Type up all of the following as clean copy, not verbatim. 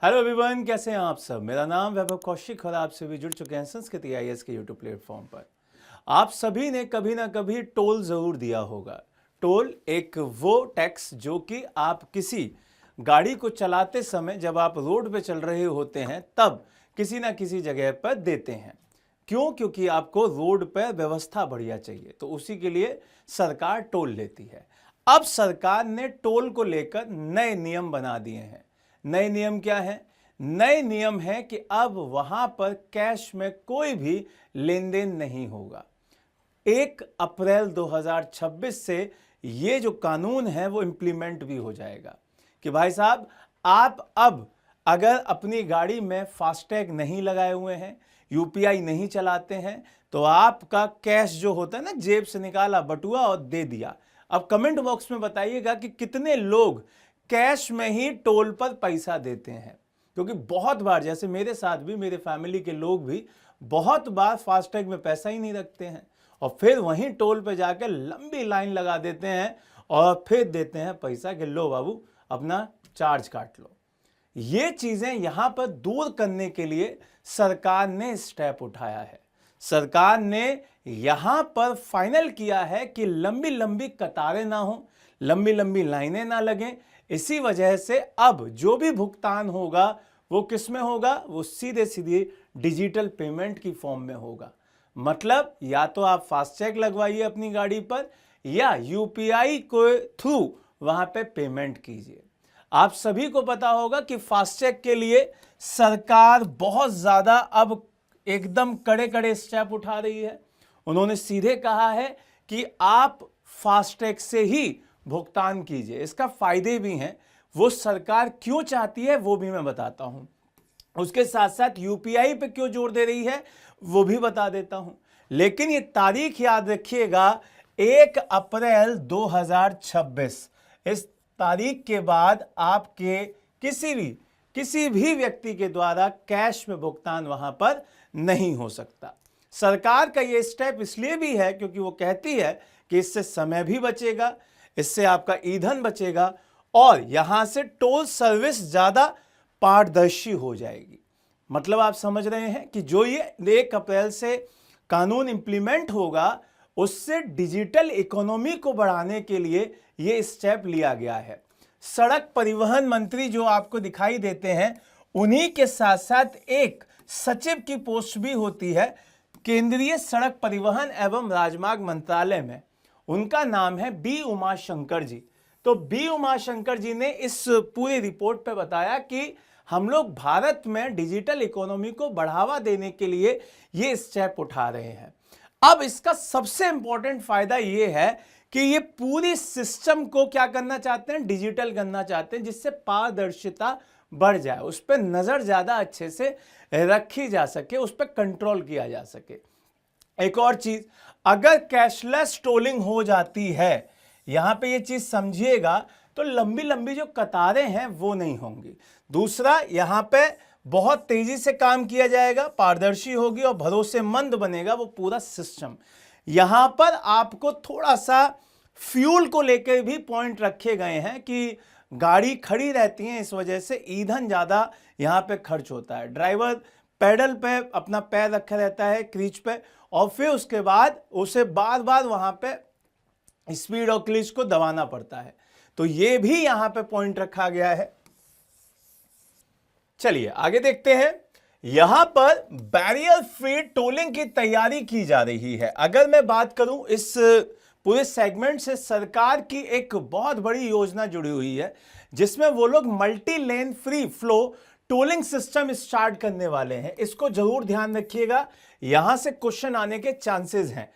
Hello everyone, कैसे हैं आप सब। मेरा नाम वैभव कौशिक और आप सभी जुड़ चुके हैं संस्कृति IAS के यूट्यूब प्लेटफॉर्म पर। आप सभी ने कभी ना कभी टोल जरूर दिया होगा। टोल एक वो टैक्स जो कि आप किसी गाड़ी को चलाते समय जब आप रोड पे चल रहे होते हैं तब किसी ना किसी जगह पर देते हैं। क्यों? क्योंकि आपको रोड पर व्यवस्था बढ़िया चाहिए, तो उसी के लिए सरकार टोल लेती है। अब सरकार ने टोल को लेकर नए नियम बना दिए हैं। नए नियम क्या है? नए नियम है कि अब वहां पर कैश में कोई भी लेन देन नहीं होगा। 1 अप्रैल 2026 से ये जो कानून है वो इंप्लीमेंट भी हो जाएगा कि भाई साहब, आप अब अगर अपनी गाड़ी में फास्टैग नहीं लगाए हुए हैं, UPI नहीं चलाते हैं, तो आपका कैश जो होता है ना, जेब से निकाला बटुआ और दे दिया। अब कमेंट बॉक्स में बताइएगा कि कितने लोग कैश में ही टोल पर पैसा देते हैं। क्योंकि बहुत बार, जैसे मेरे साथ भी, मेरे फैमिली के लोग भी बहुत बार फास्टैग में पैसा ही नहीं रखते हैं और फिर वहीं टोल पे जाकर लंबी लाइन लगा देते हैं और फिर देते हैं पैसा कि लो बाबू अपना चार्ज काट लो। ये चीजें यहां पर दूर करने के लिए सरकार ने स्टेप उठाया है। सरकार ने यहां पर फाइनल किया है कि लंबी लंबी कतारें ना हो, लंबी लंबी लाइनें ना लगें। इसी वजह से अब जो भी भुगतान होगा वो किस में होगा? वो सीधे सीधे डिजिटल पेमेंट की फॉर्म में होगा। मतलब या तो आप फास्टैग लगवाइए अपनी गाड़ी पर या UPI को थ्रू वहां पे पेमेंट कीजिए। आप सभी को पता होगा कि फास्टैग के लिए सरकार बहुत ज्यादा अब एकदम कड़े कड़े स्टेप उठा रही है। उन्होंने सीधे कहा है कि आप फास्टैग से ही भुगतान कीजिए। इसका फायदे भी हैं। वो सरकार क्यों चाहती है वो भी मैं बताता हूं। उसके साथ साथ UPI पे क्यों जोर दे रही है वो भी बता देता हूं। लेकिन ये तारीख याद रखिएगा, 1 अप्रैल 2026। इस तारीख के बाद आपके किसी भी व्यक्ति के द्वारा कैश में भुगतान वहां पर नहीं हो सकता। सरकार का ये स्टेप इसलिए भी है क्योंकि वो कहती है कि इससे समय भी बचेगा, इससे आपका ईंधन बचेगा और यहां से टोल सर्विस ज्यादा पारदर्शी हो जाएगी। मतलब आप समझ रहे हैं कि जो ये 1 अप्रैल से कानून इंप्लीमेंट होगा उससे डिजिटल इकोनॉमी को बढ़ाने के लिए ये स्टेप लिया गया है। सड़क परिवहन मंत्री जो आपको दिखाई देते हैं, उन्हीं के साथ साथ एक सचिव की पोस्ट भी होती है केंद्रीय सड़क परिवहन एवं राजमार्ग मंत्रालय में। उनका नाम है B उमाशंकर जी। तो B उमाशंकर जी ने इस पूरी रिपोर्ट पे बताया कि हम लोग भारत में डिजिटल इकोनॉमी को बढ़ावा देने के लिए ये स्टेप उठा रहे हैं। अब इसका सबसे इंपॉर्टेंट फायदा ये है कि ये पूरी सिस्टम को क्या करना चाहते हैं? डिजिटल करना चाहते हैं, जिससे पारदर्शिता बढ़ जाए, उस पर नजर ज्यादा अच्छे से रखी जा सके, उस पर कंट्रोल किया जा सके। एक और चीज, अगर कैशलेस टोलिंग हो जाती है, यहां पे ये चीज समझिएगा, तो लंबी लंबी जो कतारें हैं वो नहीं होंगी। दूसरा, यहां पे बहुत तेजी से काम किया जाएगा, पारदर्शी होगी और भरोसेमंद बनेगा वो पूरा सिस्टम। यहां पर आपको थोड़ा सा फ्यूल को लेकर भी पॉइंट रखे गए हैं कि गाड़ी खड़ी रहती है, इस वजह से ईंधन ज्यादा यहां पे खर्च होता है। ड्राइवर पैडल पे अपना पैर रखा रहता है क्रीज पे और फिर उसके बाद उसे बार बार वहां पे स्पीड और क्लीच को दबाना पड़ता है। तो ये भी यहां पे पॉइंट रखा गया है। चलिए आगे देखते हैं। यहां पर बैरियर फ्री टोलिंग की तैयारी की जा रही है। अगर मैं बात करूं इस पूरे सेगमेंट से, सरकार की एक बहुत बड़ी योजना जुड़ी हुई है जिसमें वो लोग multi lane free flow tolling system start करने वाले हैं। इसको जरूर ध्यान रखिएगा, यहां से क्वेश्चन आने के चांसेस हैं।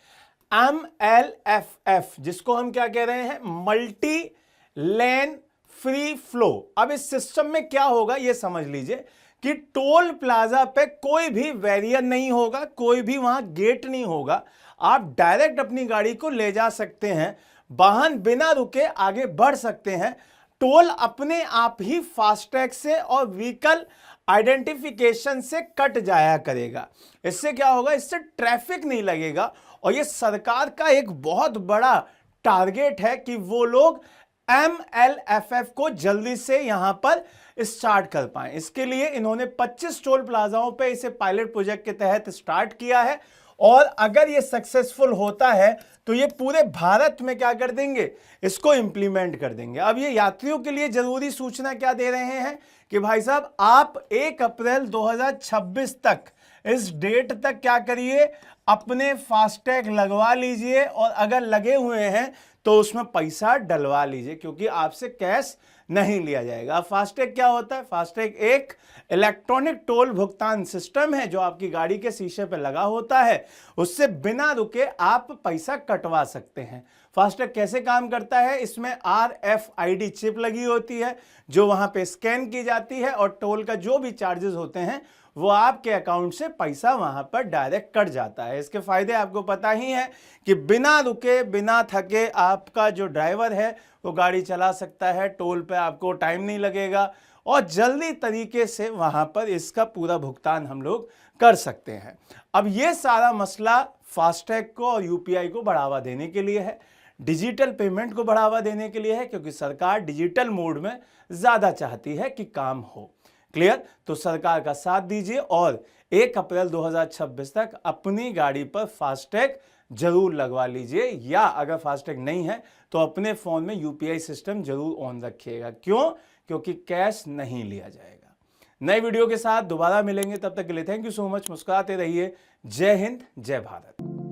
MLFF जिसको हम क्या कह रहे हैं? Multi lane free flow. अब इस सिस्टम में क्या होगा ये समझ लीजिए कि टोल प्लाजा पे कोई भी बैरियर नहीं होगा, कोई भी वहां गेट नहीं होगा। आप डायरेक्ट अपनी गाड़ी को ले जा सकते हैं, वाहन बिना रुके आगे बढ़ सकते हैं। टोल अपने आप ही फास्टैग से और व्हीकल आइडेंटिफिकेशन से कट जाया करेगा। इससे क्या होगा? इससे ट्रैफिक नहीं लगेगा और ये सरकार का एक बहुत बड़ा टारगेट है कि वो लोग MLFF को जल्दी से यहां पर स्टार्ट कर पाएं। इसके लिए इन्होंने 25 टोल प्लाजाओं पे इसे पायलट प्रोजेक्ट के तहत स्टार्ट किया है और अगर ये सक्सेसफुल होता है तो ये पूरे भारत में क्या कर देंगे, इसको इंप्लीमेंट कर देंगे। अब ये यात्रियों के लिए जरूरी सूचना क्या दे रहे हैं कि भाई साहब आप 1 अप्रैल 2026 तक, इस डेट तक क्या करिए, अपने फास्टैग लगवा लीजिए और अगर लगे हुए हैं तो उसमें पैसा डलवा लीजिए, क्योंकि आपसे कैश नहीं लिया जाएगा। फास्टैग क्या होता है? फास्टैग एक इलेक्ट्रॉनिक टोल भुगतान सिस्टम है जो आपकी गाड़ी के शीशे पर लगा होता है, उससे बिना रुके आप पैसा कटवा सकते हैं। फास्टैग कैसे काम करता है? इसमें RFID चिप लगी होती है जो वहां पे स्कैन की जाती है और टोल का जो भी चार्जेस होते हैं वो आपके अकाउंट से पैसा वहां पर डायरेक्ट कट जाता है। इसके फायदे आपको पता ही है कि बिना रुके बिना थके आपका जो ड्राइवर है वो गाड़ी चला सकता है, टोल पे आपको टाइम नहीं लगेगा और जल्दी तरीके से वहां पर इसका पूरा भुगतान हम लोग कर सकते हैं। अब ये सारा मसला फास्टैग को और UPI को बढ़ावा देने के लिए है, डिजिटल पेमेंट को बढ़ावा देने के लिए है, क्योंकि सरकार डिजिटल मोड में ज्यादा चाहती है कि काम हो। क्लियर? तो सरकार का साथ दीजिए और 1 अप्रैल 2026 तक अपनी गाड़ी पर फास्टैग जरूर लगवा लीजिए, या अगर फास्टैग नहीं है तो अपने फोन में UPI सिस्टम जरूर ऑन रखिएगा। क्यों? क्योंकि कैश नहीं लिया जाएगा। नए वीडियो के साथ दोबारा मिलेंगे, तब तक के लिए थैंक यू सो मच। मुस्कुराते रहिए। जय हिंद, जय भारत।